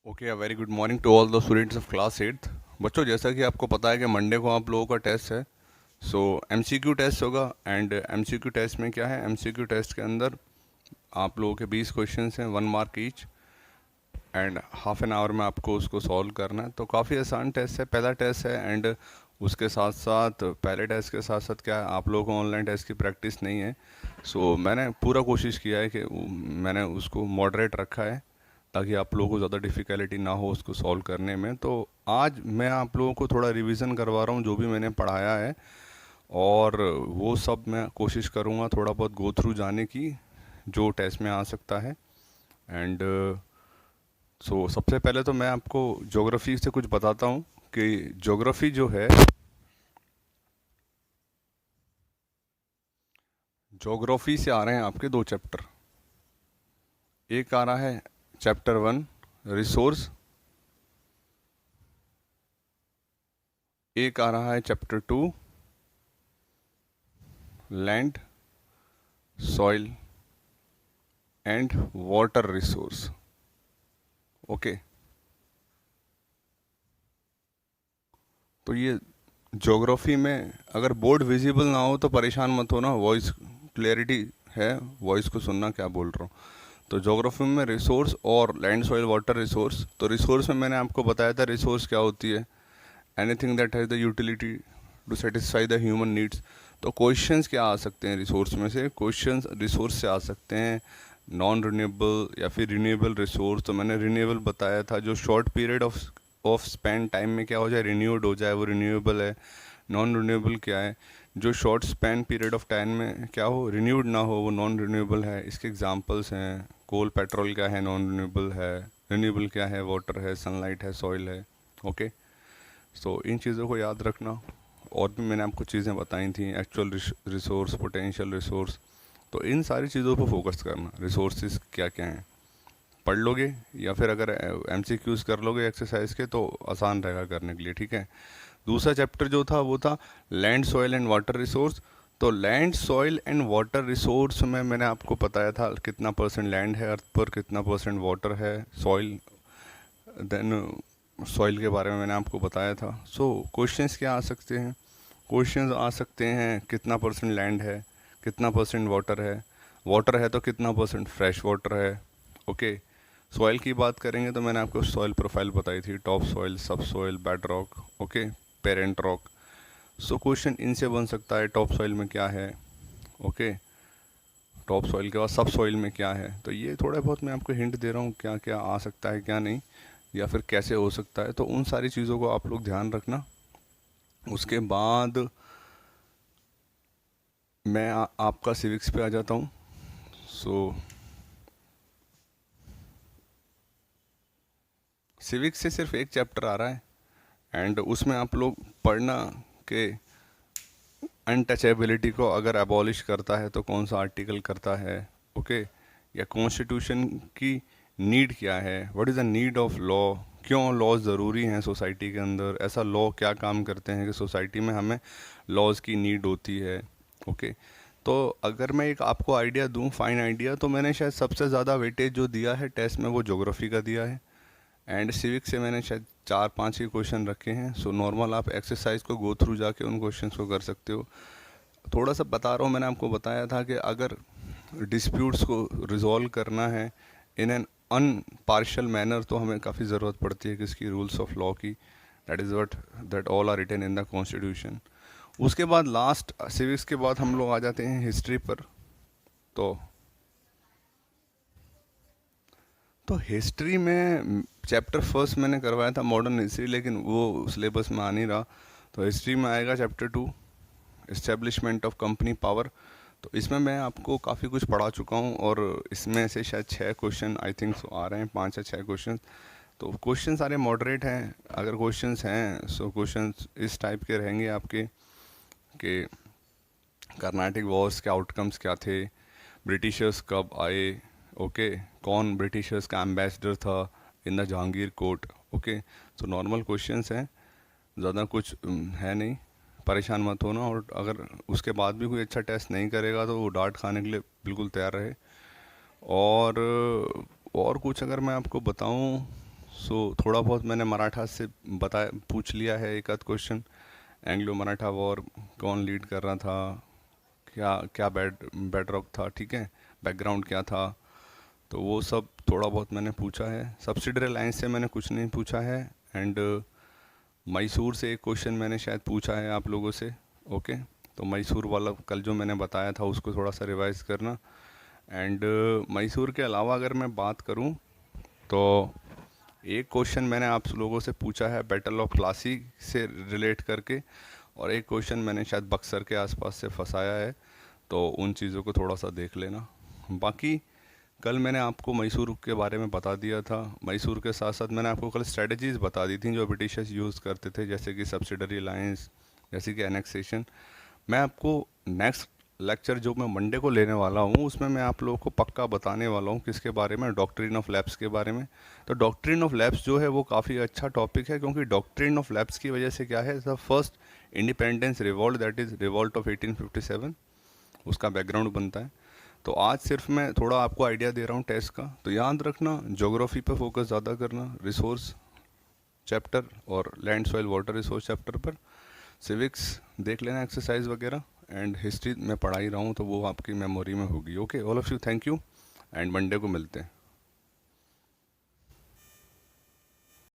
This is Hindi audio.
Okay, a very good morning to all the students of class eighth. बच्चों, जैसा कि आपको पता है कि मंडे को आप लोगों का टेस्ट है। सो एमसीक्यू टेस्ट होगा। एंड एमसीक्यू टेस्ट में क्या है, एमसीक्यू टेस्ट के अंदर आप लोगों के 20 क्वेश्चंस हैं, 1 mark each. And half an hour में आपको उसको सॉल्व करना है। तो काफ़ी आसान टेस्ट है, पहला टेस्ट है। एंड उसके साथ साथ पहले टेस्ट के साथ साथ क्या है, आप लोगों को ऑनलाइन टेस्ट की प्रैक्टिस नहीं है। सो मैंने पूरा कोशिश किया है कि मैंने उसको मॉडरेट रखा है ताकि आप लोगों को ज़्यादा डिफ़िकल्टी ना हो उसको सॉल्व करने में। तो आज मैं आप लोगों को थोड़ा रिवीजन करवा रहा हूँ जो भी मैंने पढ़ाया है, और वो सब मैं कोशिश करूँगा थोड़ा बहुत गो थ्रू जाने की जो टेस्ट में आ सकता है। एंड सो सबसे पहले तो मैं आपको ज्योग्राफी से कुछ बताता हूँ कि ज्योग्राफी जो है, ज्योग्राफी से आ रहे हैं आपके दो चैप्टर। एक आ रहा है चैप्टर 1 रिसोर्स, एक आ रहा है chapter 2 land, soil and water resource. Okay, तो ये ज्योग्राफी में अगर बोर्ड विजिबल ना हो तो परेशान मत हो ना, वॉइस क्लियरिटी है, वॉइस को सुनना क्या बोल रहा हूँ। तो ज्योग्राफी में रिसोर्स और लैंड सॉइल वाटर रिसोर्स। तो रिसोर्स में मैंने आपको बताया था रिसोर्स क्या होती है, anything that has the utility to satisfy the human needs. तो क्वेश्चंस क्या आ सकते हैं रिसोर्स में से, क्वेश्चंस रिसोर्स से आ सकते हैं नॉन रिन्यूएबल या फिर रिन्यूएबल रिसोर्स। तो मैंने रिन्यूएबल बताया था, जो short period of Spain time में क्या हो जाए, रिन्यूड हो जाए, वो रिन्यूएबल है। नॉन रिन्यूएबल क्या है, जो short Spain period of time में क्या हो, रिन्यूड ना हो, वो नॉन रिन्यूएबल है। इसके एग्जांपल्स हैं कोल पेट्रोल क्या है, नॉन रिन्यूएबल है। रिन्यूएबल क्या है, वाटर है, सनलाइट है, सॉइल है। ओके, सो इन चीज़ों को याद रखना। और भी मैंने आपको चीज़ें बताई थी, एक्चुअल रिसोर्स, पोटेंशियल रिसोर्स। तो इन सारी चीज़ों पर फोकस करना, रिसोर्सेज क्या क्या हैं पढ़ लोगे, या फिर अगर एमसीक्यूज कर लोगे एक्सरसाइज के तो आसान रहेगा करने के लिए। ठीक है, दूसरा चैप्टर जो था वो था land, soil and water resource. तो land, soil and water resource में मैंने आपको बताया था कितना परसेंट लैंड है अर्थ पर, कितना परसेंट वाटर है, सॉइल, देन सॉइल के बारे में मैंने आपको बताया था। सो क्वेश्चंस क्या आ सकते हैं, क्वेश्चंस आ सकते हैं कितना परसेंट लैंड है, कितना परसेंट वाटर है, वाटर है तो कितना परसेंट फ्रेश वाटर है। ओके, सॉइल की बात करेंगे तो मैंने आपको सॉइल प्रोफाइल बताई थी, टॉप सॉइल, सब soil, bed rock, okay, parent rock. So question इनसे बन सकता है, टॉप सॉइल में क्या है, ओके, टॉप सॉइल के बाद सब सॉइल में क्या है। तो ये थोड़ा बहुत मैं आपको हिंट दे रहा हूँ क्या क्या आ सकता है क्या नहीं, या फिर कैसे हो सकता है। तो उन सारी चीज़ों को आप लोग ध्यान रखना। उसके बाद मैं आपका सिविक्स पे आ जाता हूँ। सो सिविक्स से सिर्फ एक चैप्टर आ रहा है, एंड उसमें आप लोग पढ़ना कि अनटचेबिलिटी को अगर अबॉलिश करता है तो कौन सा आर्टिकल करता है, ओके, या कॉन्स्टिट्यूशन की नीड क्या है, what is the need of law, क्यों लॉज ज़रूरी हैं सोसाइटी के अंदर, ऐसा लॉ क्या काम करते हैं कि सोसाइटी में हमें लॉज की नीड होती है। ओके, तो अगर मैं एक आपको आइडिया दूं, फाइन आइडिया, तो मैंने शायद सबसे ज़्यादा वेटेज जो दिया है टेस्ट में वो ज्योग्राफी का दिया है। एंड सिविक्स से मैंने शायद 4-5 ही क्वेश्चन रखे हैं। सो नॉर्मल आप एक्सरसाइज को गो थ्रू जाके उन क्वेश्चंस को कर सकते हो। थोड़ा सा बता रहा हूँ, मैंने आपको बताया था कि अगर डिस्प्यूट्स को रिजॉल्व करना है इन एन अनपार्शियल मैनर तो हमें काफ़ी ज़रूरत पड़ती है किसकी, रूल्स ऑफ लॉ की। That is what that all are written in the constitution. उसके बाद लास्ट सिविक्स के बाद हम लोग आ जाते हैं हिस्ट्री पर। तो हिस्ट्री में चैप्टर फर्स्ट मैंने करवाया था मॉडर्न हिस्ट्री, लेकिन वो सिलेबस में आ नहीं रहा। तो हिस्ट्री में आएगा chapter 2 establishment of company power. तो इसमें मैं आपको काफ़ी कुछ पढ़ा चुका हूँ, और इसमें से शायद 6 क्वेश्चन आई थिंक सो आ रहे हैं, 5 या 6 क्वेश्चन। तो क्वेश्चन सारे मॉडरेट हैं, अगर क्वेश्चंस हैं सो क्वेश्चंस इस टाइप के रहेंगे आपके कि कर्नाटिक वॉर्स के आउटकम्स क्या थे, ब्रिटिशर्स कब आए, ओके, कौन ब्रिटिशर्स का एम्बेसडर था in the Jahangir court. Okay, तो नॉर्मल क्वेश्चंस हैं, ज़्यादा कुछ है नहीं, परेशान मत होना। और अगर उसके बाद भी कोई अच्छा टेस्ट नहीं करेगा तो वो डांट खाने के लिए बिल्कुल तैयार रहे। और कुछ अगर मैं आपको बताऊं, सो थोड़ा बहुत मैंने मराठा से पूछ लिया है एक आध क्वेश्चन। एंग्लो मराठा वॉर कौन लीड कर रहा था, क्या क्या बैकड्रॉप था, ठीक है, बैकग्राउंड क्या था, तो वो सब थोड़ा बहुत मैंने पूछा है। सब्सिडरी लाइन से मैंने कुछ नहीं पूछा है। एंड मैसूर से एक क्वेश्चन मैंने शायद पूछा है आप लोगों से। ओके, तो मैसूर वाला कल जो मैंने बताया था उसको थोड़ा सा रिवाइज करना। एंड मैसूर के अलावा अगर मैं बात करूं तो एक क्वेश्चन मैंने आप लोगों से पूछा है बैटल ऑफ प्लासी से रिलेट करके, और एक क्वेश्चन मैंने शायद बक्सर के आसपास से फंसाया है, तो उन चीज़ों को थोड़ा सा देख लेना। बाकी कल मैंने आपको मैसूर के बारे में बता दिया था। मैसूर के साथ साथ मैंने आपको कल स्ट्रेटजीज बता दी थी जो ब्रिटिशर्स यूज़ करते थे, जैसे कि सब्सिडरी लाइंस, जैसे कि एनेक्सेशन। मैं आपको नेक्स्ट लेक्चर जो मैं मंडे को लेने वाला हूँ उसमें मैं आप लोगों को पक्का बताने वाला हूँ किसके बारे में, डॉक्ट्रिन ऑफ लैप्स के बारे में। तो डॉक्ट्रिन ऑफ लैप्स जो है वो काफ़ी अच्छा टॉपिक है, क्योंकि डॉक्ट्रिन ऑफ लैप्स की वजह से क्या है, the first independence revolt, that is revolt of 1857, उसका बैकग्राउंड बनता है। तो आज सिर्फ मैं थोड़ा आपको आइडिया दे रहा हूँ टेस्ट का, तो याद रखना ज्योग्राफी पर फोकस ज़्यादा करना, रिसोर्स चैप्टर और land soil water resource chapter पर, सिविक्स देख लेना एक्सरसाइज वगैरह, एंड हिस्ट्री मैं पढ़ा ही रहा हूँ तो वो आपकी मेमोरी में होगी। Okay, all of you, thank you, and Monday को मिलते हैं।